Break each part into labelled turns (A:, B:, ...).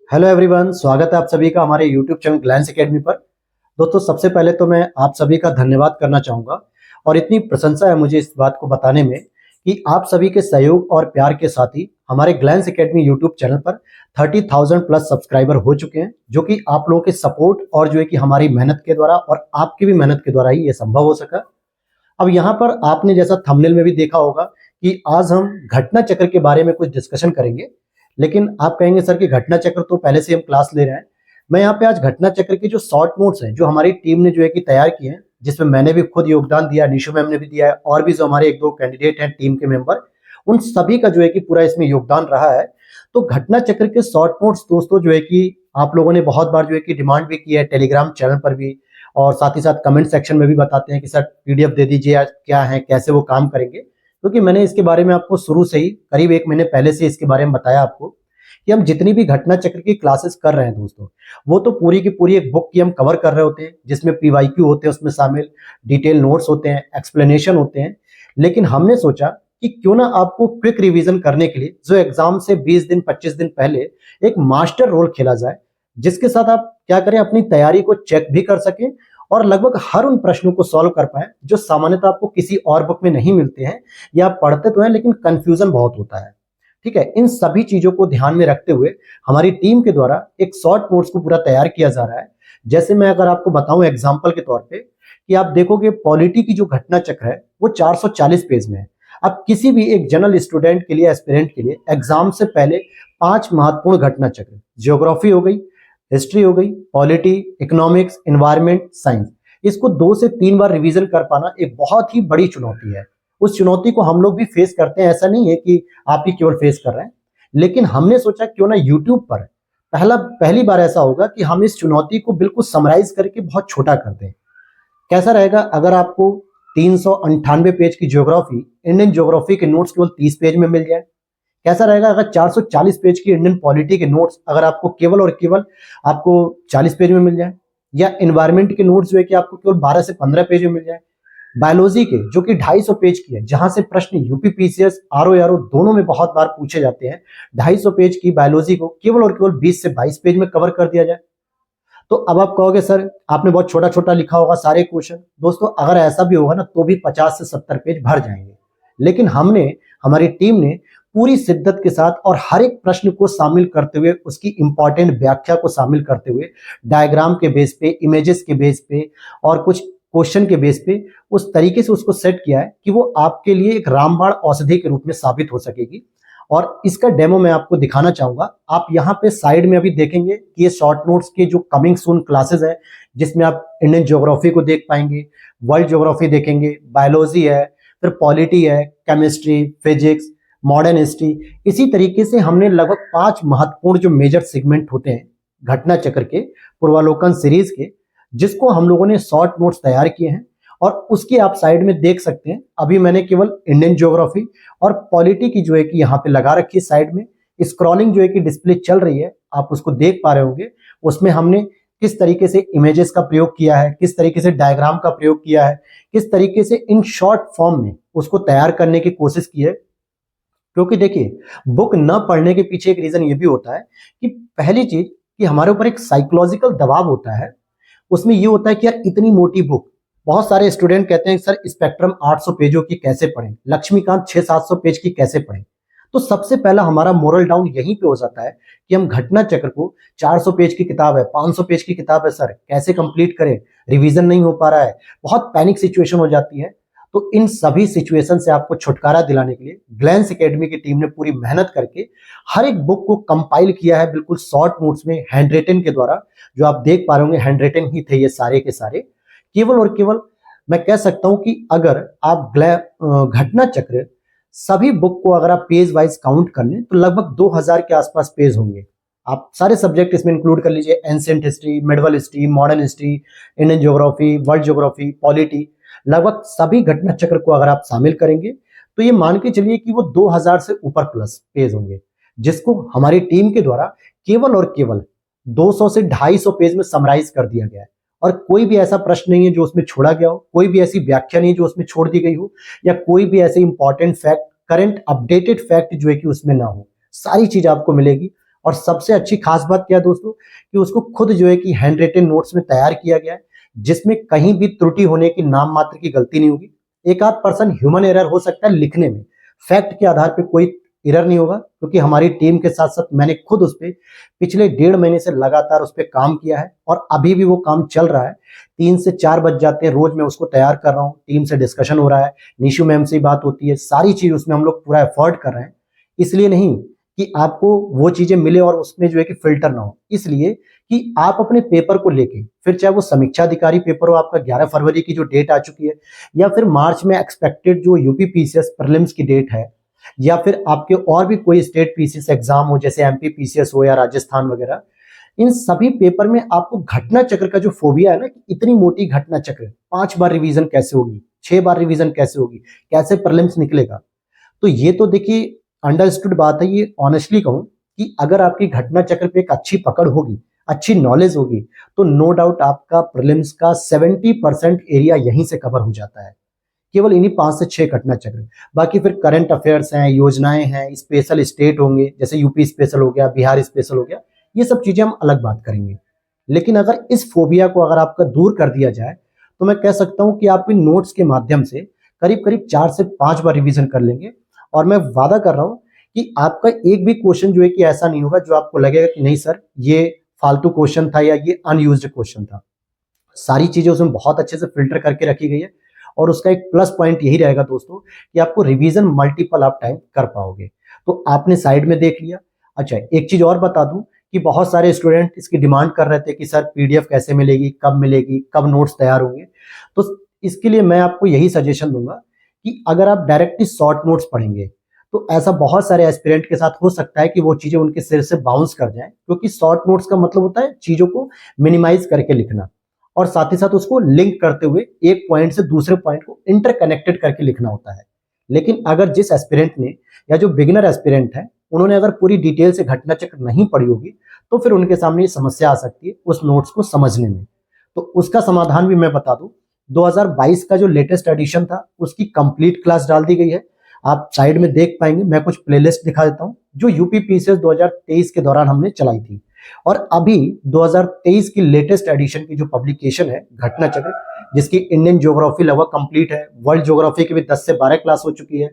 A: Hello everyone, स्वागत है आप सभी का हमारे यूट्यूब चैनल ग्लैंस एकेडमी पर। दोस्तों, सबसे पहले तो मैं आप सभी का धन्यवाद करना चाहूँगा और इतनी प्रशंसा है मुझे इस बात को बताने में कि आप सभी के सहयोग और प्यार के साथ ही हमारे ग्लैंस एकेडमी यूट्यूब चैनल पर 30,000 प्लस सब्सक्राइबर हो चुके हैं, जो कि आप लोगों के सपोर्ट और जो है कि हमारी मेहनत के द्वारा और आपकी भी मेहनत के द्वारा ही ये संभव हो सका। अब यहाँ पर आपने जैसा थंबनेल में भी देखा होगा कि आज हम घटना चक्र के बारे में कुछ डिस्कशन करेंगे। लेकिन आप कहेंगे सर कि घटना चक्र तो पहले से हम क्लास ले रहे हैं। मैं यहाँ पे आज घटना चक्र के जो शॉर्ट नोट्स हैं जो हमारी टीम ने जो है कि तैयार किए हैं, जिसमें मैंने भी खुद योगदान दिया, निशु मैम ने भी दिया है और भी जो हमारे एक दो कैंडिडेट हैं टीम के मेंबर, उन सभी का जो है कि पूरा इसमें योगदान रहा है। तो घटना चक्र के शॉर्ट नोट्स दोस्तों जो है कि आप लोगों ने बहुत बार जो है कि डिमांड भी की है टेलीग्राम चैनल पर भी, और साथ ही साथ कमेंट सेक्शन में भी बताते हैं कि सर पीडीएफ दे दीजिए, आज क्या है कैसे वो काम करेंगे। क्योंकि मैंने इसके बारे में आपको शुरू से ही करीब 1 महीने पहले से इसके बारे में बताया आपको कि हम जितनी भी घटना चक्र की क्लासेस कर रहे हैं दोस्तों, वो तो पूरी की पूरी एक बुक की हम कवर कर रहे होते हैं, जिसमें पीवाईक्यू होते हैं, उसमें शामिल डिटेल नोट्स होते हैं, एक्सप्लेनेशन होते हैं। लेकिन हमने सोचा कि क्यों ना आपको क्विक रिवीजन करने के लिए जो एग्जाम से 20 दिन 25 दिन पहले एक मास्टर रोल खेला जाए, जिसके साथ आप क्या करें, अपनी तैयारी को चेक भी कर सकें और लगभग हर उन प्रश्नों को सॉल्व कर पाए जो सामान्यतः आपको किसी और बुक में नहीं मिलते हैं, या आप पढ़ते तो हैं लेकिन कंफ्यूजन बहुत होता है। ठीक है, इन सभी चीजों को ध्यान में रखते हुए हमारी टीम के द्वारा एक शॉर्ट नोट्स को पूरा तैयार किया जा रहा है। जैसे मैं अगर आपको बताऊं एग्जांपल के तौर पे, कि आप देखोगे पॉलिटी की जो घटना चक्र है वो 440 पेज में है। अब किसी भी एक जनरल स्टूडेंट के लिए, एस्पिरेंट के लिए एग्जाम से पहले 5 महत्वपूर्ण घटना चक्र, ज्योग्राफी हो गई, हिस्ट्री हो गई, पॉलिटी, इकोनॉमिक्स, एनवायरमेंट, साइंस, इसको 2 से 3 बार रिवीजन कर पाना एक बहुत ही बड़ी चुनौती है। उस चुनौती को हम लोग भी फेस करते हैं, ऐसा नहीं है कि आप ही केवल फेस कर रहे हैं। लेकिन हमने सोचा क्यों ना यूट्यूब पर पहली बार ऐसा होगा कि हम इस चुनौती को बिल्कुल समराइज करके बहुत छोटा कर दें। कैसा रहेगा अगर आपको 398 पेज की ज्योग्राफी, इंडियन ज्योग्राफी के नोट्स केवल 30 पेज में मिल जाए? कैसा रहेगा अगर 440 पेज की इंडियन पॉलिटी के नोट्स अगर आपको केवल और केवल आपको 40 पेज में मिल जाए? या एनवायरमेंट के नोट्स जो है कि आपको केवल 12 से 15 पेज में मिल जाए? बायोलॉजी के जो कि 250 पेज की है, जहां से प्रश्न यूपीपीसीएस आरओ आरओ दोनों में बहुत बार पूछे जाते हैं, 250 पेज की बायोलॉजी को केवल और केवल 20 से 22 पेज में कवर कर दिया जाए? तो अब आप कहोगे सर आपने बहुत छोटा छोटा लिखा होगा सारे क्वेश्चन। दोस्तों, अगर ऐसा भी होगा ना तो भी 50 से 70 पेज भर जाएंगे। लेकिन हमारी टीम ने पूरी शिद्दत के साथ और हर एक प्रश्न को शामिल करते हुए, उसकी इंपॉर्टेंट व्याख्या को शामिल करते हुए, डायग्राम के बेस पे, इमेजेस के बेस पे और कुछ क्वेश्चन के बेस पे उस तरीके से उसको सेट किया है कि वो आपके लिए एक रामबाण औषधि के रूप में साबित हो सकेगी। और इसका डेमो मैं आपको दिखाना चाहूंगा। आप यहाँ पे साइड में अभी देखेंगे कि ये शॉर्ट नोट्स के जो कमिंग सून क्लासेस है, जिसमें आप इंडियन ज्योग्राफी को देख पाएंगे, वर्ल्ड ज्योग्राफी देखेंगे, बायोलॉजी है, फिर पॉलिटी है, केमिस्ट्री, फिजिक्स, मॉडर्न हिस्ट्री। इसी तरीके से हमने लगभग 5 महत्वपूर्ण जो मेजर सेगमेंट होते हैं घटना चक्र के पूर्वालोकन सीरीज के, जिसको हम लोगों ने शॉर्ट नोट्स तैयार किए हैं। और उसकी आप साइड में देख सकते हैं, अभी मैंने केवल इंडियन ज्योग्राफी और पॉलिटी की जो है कि यहाँ पे लगा रखी है साइड में। स्क्रॉलिंग जो है कि डिस्प्ले चल रही है, आप उसको देख पा रहे होंगे। उसमें हमने किस तरीके से इमेजेस का प्रयोग किया है, किस तरीके से डायग्राम का प्रयोग किया है, किस तरीके से इन शॉर्ट फॉर्म में उसको तैयार करने की कोशिश की है। क्योंकि देखिए, बुक न पढ़ने के पीछे एक रीजन ये भी होता है कि पहली चीज कि हमारे ऊपर एक साइकोलॉजिकल दबाव होता है। उसमें ये होता है कि यार इतनी मोटी बुक, बहुत सारे स्टूडेंट कहते हैं सर स्पेक्ट्रम 800 पेजों की कैसे पढ़ें, लक्ष्मीकांत 600-700 पेज की कैसे पढ़ें। तो सबसे पहला हमारा मोरल डाउन यहीं पे हो जाता है कि हम घटना चक्र को 400 पेज की किताब है, 500 पेज की किताब है सर, कैसे कंप्लीट करें, रिवीजन नहीं हो पा रहा है, बहुत पैनिक सिचुएशन हो जाती है। तो इन सभी सिचुएशन से आपको छुटकारा दिलाने के लिए ग्लैंस एकेडमी की टीम ने पूरी मेहनत करके हर एक बुक को कंपाइल किया है, बिल्कुल शॉर्ट नोट्स में हैंड रिटन के द्वारा। जो आप देख पा रहे होंगे हैंड रिटन ही थे ये सारे के सारे। केवल और केवल मैं कह सकता हूं कि अगर आप घटना चक्र सभी बुक को अगर आप पेज वाइज काउंट कर लें तो लगभग 2000 के आसपास पेज होंगे। आप सारे सब्जेक्ट इसमें इंक्लूड कर लीजिए, ancient history, medieval history, modern history, Indian geography, world geography, polity, लगभग सभी घटना चक्र को अगर आप शामिल करेंगे तो ये मान के चलिए कि वो 2000 से ऊपर प्लस पेज होंगे, जिसको हमारी टीम के द्वारा केवल और केवल 200 से 250 पेज में समराइज कर दिया गया है। और कोई भी ऐसा प्रश्न नहीं है जो उसमें छोड़ा गया हो, कोई भी ऐसी व्याख्या नहीं है जो उसमें छोड़ दी गई हो, या कोई भी ऐसे important fact, current updated fact जो है कि उसमें ना हो। सारी चीज आपको मिलेगी और सबसे अच्छी खास बात क्या है दोस्तों, कि उसको खुद जो है कि हैंड रिटन नोट्स में तैयार किया गया है, जिसमें कहीं भी त्रुटि होने की नाम मात्र की गलती नहीं होगी। एक आध परसेंट ह्यूमन एरर हो सकता है लिखने में, फैक्ट के आधार पे कोई एरर नहीं होगा, क्योंकि हमारी टीम के साथ साथ मैंने खुद उस पे पिछले 1.5 महीने से लगातार उस पर काम किया है और अभी भी वो काम चल रहा है। 3 से 4 बज जाते हैं रोज, मैं उसको तैयार कर रहा हूँ, टीम से डिस्कशन हो रहा है, निशु मैम से बात होती है, सारी चीज उसमें हम लोग पूरा एफर्ट कर रहे हैं। इसलिए नहीं कि आपको वो चीजें मिले और उसमें जो है कि फिल्टर ना हो, इसलिए कि आप अपने पेपर को लेके, फिर चाहे वो समीक्षा अधिकारी पेपर हो आपका 11 फरवरी की जो डेट आ चुकी है, या फिर मार्च में एक्सपेक्टेड जो यूपी पीसीएस प्रीलिम्स की डेट है, या फिर आपके और भी कोई स्टेट पीसीएस एग्जाम हो जैसे एमपी पीसीएस हो या राजस्थान वगैरह, इन सभी पेपर में आपको घटना चक्र का जो फोबिया है ना, कि इतनी मोटी घटना चक्र 5 बार रिवीजन कैसे होगी, 6 बार रिवीजन कैसे होगी, कैसे प्रीलिम्स निकलेगा, तो ये तो देखिए अंडरस्टूड बात है। ये ऑनेस्टली कहूं कि अगर आपकी घटना चक्र पे एक अच्छी पकड़ होगी, अच्छी नॉलेज होगी, तो नो डाउट आपका प्रीलिम्स का 70% एरिया यहीं से कवर हो जाता है, केवल इन्हीं 5 से 6 घटना चक्र। बाकी फिर करंट अफेयर्स हैं, योजनाएं हैं, स्पेशल स्टेट होंगे, जैसे यूपी स्पेशल हो गया, बिहार स्पेशल हो गया, ये सब चीजें हम अलग बात करेंगे। लेकिन अगर इस फोबिया को अगर आपका दूर कर दिया जाए, तो मैं कह सकता हूं कि आप इन नोट्स के माध्यम से करीब करीब 4 से 5 बार रिवीजन कर लेंगे, और मैं वादा कर रहा हूं कि आपका एक भी क्वेश्चन जो है कि ऐसा नहीं होगा जो आपको लगेगा कि नहीं सर ये फालतू क्वेश्चन था या ये अनयूज्ड क्वेश्चन था। सारी चीजें उसमें बहुत अच्छे से फिल्टर करके रखी गई है, और उसका एक प्लस पॉइंट यही रहेगा दोस्तों कि आपको रिवीजन मल्टीपल आप टाइम कर पाओगे। तो आपने साइड में देख लिया। अच्छा, एक चीज और बता दूं कि बहुत सारे स्टूडेंट इसकी डिमांड कर रहे थे कि सर पीडीएफ कैसे मिलेगी, कब नोट्स तैयार होंगे। तो इसके लिए मैं आपको यही सजेशन दूंगा कि अगर आप डायरेक्टली शॉर्ट नोट्स पढ़ेंगे, तो ऐसा बहुत सारे एस्पिरेंट के साथ हो सकता है कि वो चीजें उनके सिर से बाउंस कर जाएं, क्योंकि शॉर्ट नोट्स का मतलब होता है चीजों को मिनिमाइज करके लिखना, और साथ ही साथ उसको लिंक करते हुए एक पॉइंट से दूसरे पॉइंट को इंटरकनेक्टेड करके लिखना होता है। लेकिन अगर जिस एस्पिरेंट ने, या जो बिगिनर एस्पिरेंट है, उन्होंने अगर पूरी डिटेल से घटना चक्र नहीं पढ़ी होगी, तो फिर उनके सामने ये समस्या आ सकती है उस नोट्स को समझने में। तो उसका समाधान भी मैं बता दूं, 2022 का जो लेटेस्ट एडिशन था उसकी कंप्लीट क्लास डाल दी गई है, आप साइड में देख पाएंगे। मैं कुछ प्लेलिस्ट दिखा देता हूं जो यूपी पीसीएस 2023 के दौरान हमने चलाई थी, और अभी 2023 की लेटेस्ट एडिशन की जो पब्लिकेशन है घटना चक्र, जिसकी इंडियन ज्योग्राफी लगभग कंप्लीट है, वर्ल्ड ज्योग्राफी की भी 10 से 12 क्लास हो चुकी है,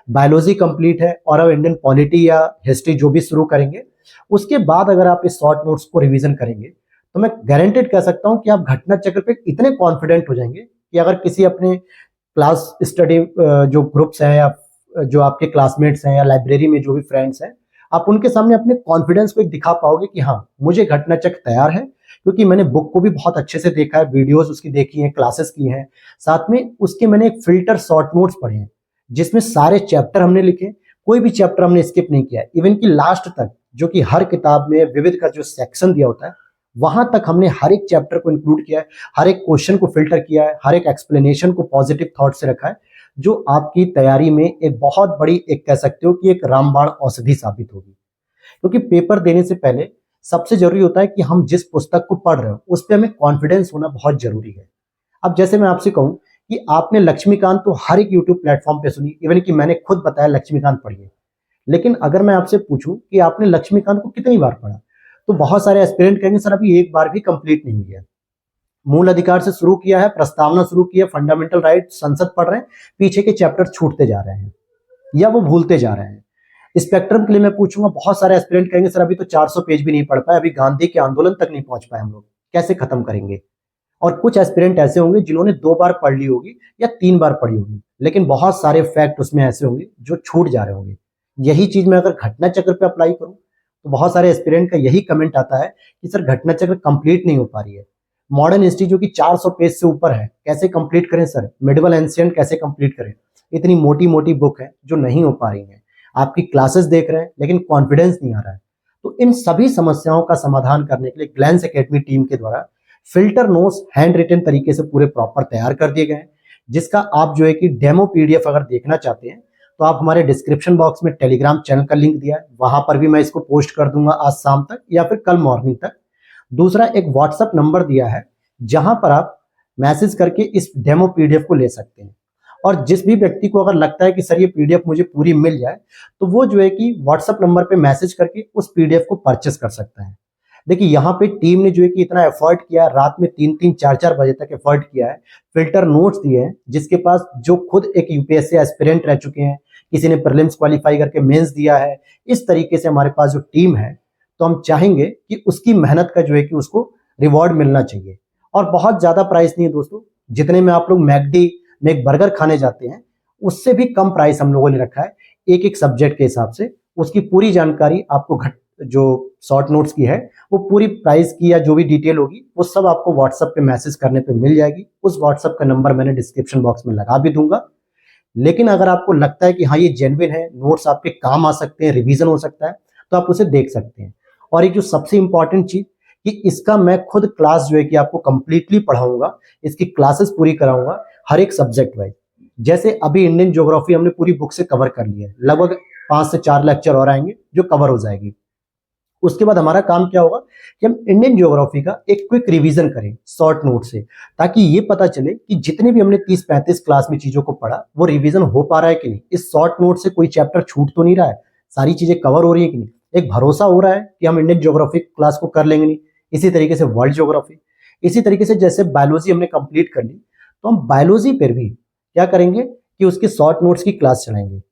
A: बायोलॉजी कंप्लीट है, और अब इंडियन पॉलिटी या हिस्ट्री जो भी शुरू करेंगे। उसके बाद अगर आप इस शॉर्ट नोट्स को रिवीजन करेंगे, तो मैं गारंटेड कह सकता हूं कि आप घटना चक्र पे इतने कॉन्फिडेंट हो जाएंगे कि अगर किसी अपने क्लास स्टडी जो ग्रुप्स हैं, या जो आपके क्लासमेट्स हैं, या लाइब्रेरी में जो भी फ्रेंड्स हैं, आप उनके सामने अपने कॉन्फिडेंस को एक दिखा पाओगे कि हाँ मुझे घटना चक्र तैयार है, क्योंकि मैंने बुक को भी बहुत अच्छे से देखा है, वीडियोस उसकी देखी हैं, क्लासेस की हैं, साथ में उसके मैंने एक फिल्टर शॉर्ट नोट्स पढ़े हैं, जिसमें सारे चैप्टर हमने लिखे, कोई भी चैप्टर हमने स्किप नहीं किया, इवन कि लास्ट तक, जो कि हर किताब में विविध का जो सेक्शन दिया होता है, वहां तक हमने हर एक चैप्टर को इंक्लूड किया है, हर एक क्वेश्चन को फिल्टर किया है, हर एक एक्सप्लेनेशन को पॉजिटिव थॉट से रखा है, जो आपकी तैयारी में एक बहुत बड़ी, एक कह सकते हो कि एक रामबाण औषधि साबित होगी। क्योंकि पेपर देने से पहले सबसे जरूरी होता है कि हम जिस पुस्तक को पढ़ रहे हो उस पर हमें कॉन्फिडेंस होना बहुत जरूरी है। अब जैसे मैं आपसे कहूं कि आपने लक्ष्मीकांत तो हर एक यूट्यूब प्लेटफॉर्म पे सुनी, इवन कि मैंने खुद बताया लक्ष्मीकांत पढ़िए, लेकिन अगर मैं आपसे पूछूं कि आपने लक्ष्मीकांत को कितनी बार पढ़ा, तो बहुत सारे एस्पिरेंट कहेंगे सर अभी एक बार भी कंप्लीट नहीं हुई है। मूल अधिकार से शुरू किया है, प्रस्तावना शुरू की है, फंडामेंटल राइट, संसद पढ़ रहे हैं, पीछे के चैप्टर छूटते जा रहे हैं या वो भूलते जा रहे हैं। स्पेक्ट्रम के लिए मैं पूछूंगा, बहुत सारे एस्पिरेंट कहेंगे सर अभी तो 400 पेज भी नहीं पढ़ पाए, अभी गांधी के आंदोलन तक नहीं पहुंच पाए हम लोग, कैसे खत्म करेंगे। और कुछ एस्पिरेंट ऐसे होंगे जिन्होंने 2 बार पढ़ ली होगी या 3 बार पढ़ी होगी, लेकिन बहुत सारे फैक्ट उसमें ऐसे होंगे जो छूट जा रहे होंगे। यही चीज मैं अगर घटना चक्र पे अप्लाई करूं, तो बहुत सारे एस्पिरेंट का यही कमेंट आता है कि सर घटना चक्र कंप्लीट नहीं हो पा रही है। मॉडर्न हिस्ट्री जो कि 400 पेज से ऊपर है, कैसे कंप्लीट करें सर, मिडिवल एंशिएंट कैसे कंप्लीट करें, इतनी मोटी मोटी बुक है जो नहीं हो पा रही है। आपकी क्लासेस देख रहे हैं लेकिन कॉन्फिडेंस नहीं आ रहा है। तो इन सभी समस्याओं का समाधान करने के लिए ग्लैंस एकेडमी टीम के द्वारा फिल्टर नोट्स हैंड रिटन तरीके से पूरे प्रॉपर तैयार कर दिए गए हैं, जिसका आप जो है कि डेमो पीडीएफ अगर देखना चाहते हैं, तो आप हमारे डिस्क्रिप्शन बॉक्स में टेलीग्राम चैनल का लिंक दिया है, वहां पर भी मैं इसको पोस्ट कर दूंगा आज शाम तक या फिर कल मॉर्निंग तक। दूसरा एक व्हाट्सएप नंबर दिया है, जहां पर आप मैसेज करके इस डेमो पीडीएफ को ले सकते हैं। और जिस भी व्यक्ति को अगर लगता है कि सर ये पीडीएफ मुझे पूरी मिल जाए, तो वो जो है कि व्हाट्सएप नंबर पे मैसेज करके उस पीडीएफ को परचेस कर सकता है। देखिए यहाँ पे टीम ने जो है कि इतना एफर्ट किया, रात में 3-3 4-4 बजे तक एफर्ट किया है, फिल्टर नोट्स दिए हैं, जिसके पास जो खुद एक यूपीएससी एस्पिरेंट रह चुके हैं, किसी ने प्रीलिम्स क्वालिफाई करके मेंस दिया है, इस तरीके से हमारे पास जो टीम है, तो हम चाहेंगे कि उसकी मेहनत का जो है कि उसको रिवॉर्ड मिलना चाहिए। और बहुत ज्यादा प्राइस नहीं है दोस्तों, जितने में आप लोग मैकडी में एक बर्गर खाने जाते हैं उससे भी कम प्राइस हम लोगों ने रखा है, एक एक सब्जेक्ट के हिसाब से। उसकी पूरी जानकारी आपको जो शॉर्ट नोट्स की है वो पूरी प्राइस की या जो भी डिटेल होगी वो सब आपको व्हाट्सएप पे मैसेज करने पे मिल जाएगी। उस व्हाट्सएप का नंबर मैंने डिस्क्रिप्शन बॉक्स में लगा भी दूंगा। लेकिन अगर आपको लगता है कि हाँ ये जेन्युइन है, नोट्स आपके काम आ सकते हैं, रिवीजन हो सकता है, तो आप उसे देख सकते हैं। और एक जो सबसे इंपॉर्टेंट चीज कि इसका मैं खुद क्लास जो है कि आपको कंप्लीटली पढ़ाऊंगा, इसकी क्लासेस पूरी कराऊंगा हर एक सब्जेक्ट वाइज। जैसे अभी इंडियन ज्योग्राफी हमने पूरी बुक से कवर कर लिया है, लगभग 5 से 4 लेक्चर और आएंगे जो कवर हो जाएगी। उसके बाद हमारा काम क्या होगा कि हम इंडियन ज्योग्राफी का एक क्विक रिवीजन करें शॉर्ट नोट से, ताकि ये पता चले कि जितने भी हमने 30-35 क्लास में चीजों को पढ़ा वो रिवीजन हो पा रहा है कि नहीं, इस शॉर्ट नोट से कोई चैप्टर छूट तो नहीं रहा है, सारी चीजें कवर हो रही है कि नहीं, एक भरोसा हो रहा है कि हम इंडियन ज्योग्राफी क्लास को कर लेंगे नहीं। इसी तरीके से वर्ल्ड ज्योग्राफी, इसी तरीके से जैसे बायोलॉजी हमने कंप्लीट कर ली, तो हम बायोलॉजी पर भी क्या करेंगे कि उसके शॉर्ट नोट्स की क्लास चलाएंगे।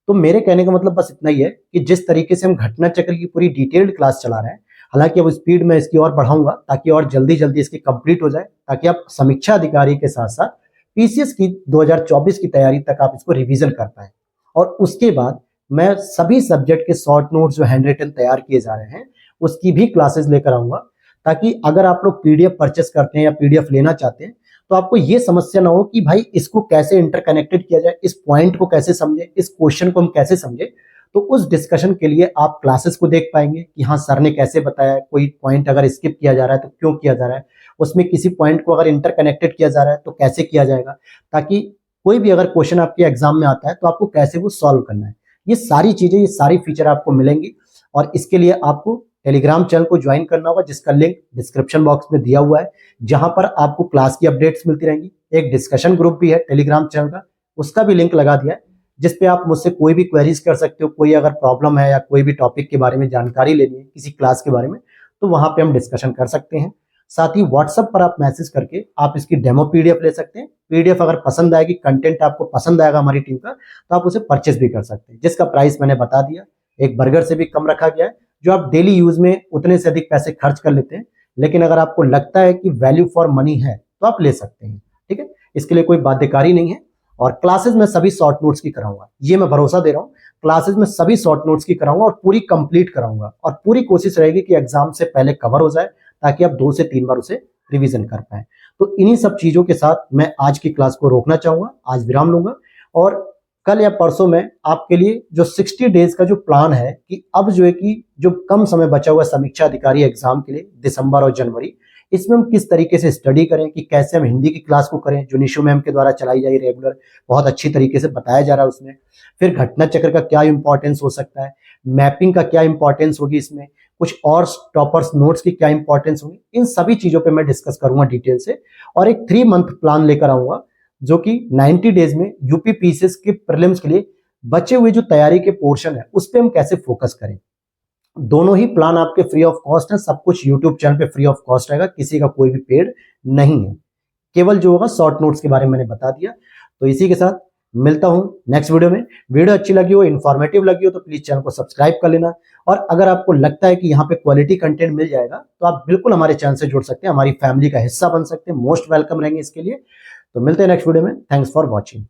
A: तो मेरे कहने का मतलब बस इतना ही है कि जिस तरीके से हम घटना चक्र की पूरी डिटेल्ड क्लास चला रहे हैं, हालांकि अब स्पीड में इसकी और बढ़ाऊंगा ताकि और जल्दी जल्दी इसकी कंप्लीट हो जाए, ताकि आप समीक्षा अधिकारी के साथ साथ पीसीएस की 2024 की तैयारी तक आप इसको रिवीजन कर पाए। और उसके बाद मैं सभी सब्जेक्ट के शॉर्ट नोट्स जो हैंड रिटन तैयार किए जा रहे हैं उसकी भी क्लासेस लेकर आऊंगा, ताकि अगर आप लोग पीडीएफ परचेस करते हैं या पीडीएफ लेना चाहते हैं तो आपको ये समस्या ना हो कि भाई इसको कैसे इंटरकनेक्टेड किया जाए, इस पॉइंट को कैसे समझे, इस क्वेश्चन को हम कैसे समझे। तो उस डिस्कशन के लिए आप क्लासेस को देख पाएंगे कि हाँ सर ने कैसे बताया, कोई पॉइंट अगर स्किप किया जा रहा है तो क्यों किया जा रहा है, उसमें किसी पॉइंट को अगर इंटरकनेक्टेड किया जा रहा है तो कैसे किया जाएगा, ताकि कोई भी अगर क्वेश्चन आपके एग्जाम में आता है तो आपको कैसे वो सॉल्व करना है। ये सारी चीजें, ये सारी फीचर आपको मिलेंगी। और इसके लिए आपको टेलीग्राम चैनल को ज्वाइन करना होगा, जिसका लिंक डिस्क्रिप्शन बॉक्स में दिया हुआ है, जहां पर आपको क्लास की अपडेट्स मिलती रहेंगी। एक डिस्कशन ग्रुप भी है टेलीग्राम चैनल का, उसका भी लिंक लगा दिया है, जिसपे आप मुझसे कोई भी क्वेरीज कर सकते हो। कोई अगर प्रॉब्लम है या कोई भी टॉपिक के बारे में जानकारी लेनी है, किसी क्लास के बारे में, तो वहां पे हम डिस्कशन कर सकते हैं। साथ ही व्हाट्सएप पर आप मैसेज करके आप इसकी डेमो पीडीएफ ले सकते हैं। पीडीएफ अगर पसंद आएगी, कंटेंट आपको पसंद आएगा हमारी टीम का, तो आप उसे परचेस भी कर सकते हैं, जिसका प्राइस मैंने बता दिया, एक बर्गर से भी कम रखा गया है, जो आप डेली यूज में उतने से अधिक पैसे खर्च कर लेते हैं। लेकिन अगर आपको लगता है कि वैल्यू फॉर मनी है तो आप ले सकते हैं, ठीक है। इसके लिए कोई बाध्यकारी नहीं है। और क्लासेस में सभी शॉर्ट नोट्स की कराऊंगा, ये मैं भरोसा दे रहा हूँ। क्लासेस में सभी शॉर्ट नोट्स की कराऊंगा और पूरी कंप्लीट कराऊंगा, और पूरी कोशिश रहेगी कि एग्जाम से पहले कवर हो जाए, ताकि आप 2 से 3 बार उसे रिवीजन कर पाए। तो इन्हीं सब चीजों के साथ मैं आज की क्लास को रोकना चाहूंगा, आज विराम लूंगा। और कल या परसों में आपके लिए जो 60 डेज का जो प्लान है कि अब जो है कि जो कम समय बचा हुआ है समीक्षा अधिकारी एग्जाम के लिए, दिसंबर और जनवरी, इसमें हम किस तरीके से स्टडी करें, कि कैसे हम हिंदी की क्लास को करें, जो निशु मैम के द्वारा चलाई जाए रेगुलर, बहुत अच्छी तरीके से बताया जा रहा है उसमें। फिर घटना चक्र का क्या इंपॉर्टेंस हो सकता है, मैपिंग का क्या इंपॉर्टेंस होगी इसमें, कुछ और टॉपर्स नोट्स की क्या इंपॉर्टेंस होगी, इन सभी चीजों पे मैं डिस्कस करूंगा डिटेल से। और एक 3 मंथ प्लान लेकर आऊंगा, जो कि 90 डेज में यूपी पीसीएस के प्रीलिम्स के लिए बचे हुए जो तैयारी के पोर्शन है उस पे हम कैसे फोकस करें। दोनों ही प्लान आपके फ्री ऑफ कॉस्ट है, सब कुछ यूट्यूब चैनल पे फ्री ऑफ कॉस्ट रहेगा, किसी का कोई भी पेड नहीं है। केवल जो होगा शॉर्ट नोट्स के बारे में मैंने बता दिया। तो इसी के साथ मिलता हूं नेक्स्ट वीडियो में। वीडियो अच्छी लगी हो, इन्फॉर्मेटिव लगी हो, तो प्लीज चैनल को सब्सक्राइब कर लेना। और अगर आपको लगता है कि यहाँ पे क्वालिटी कंटेंट मिल जाएगा तो आप बिल्कुल हमारे चैनल से जुड़ सकते हैं, हमारी फैमिली का हिस्सा बन सकते हैं, मोस्ट वेलकम रहेंगे इसके लिए। तो मिलते हैं नेक्स्ट वीडियो में। Thanks for watching.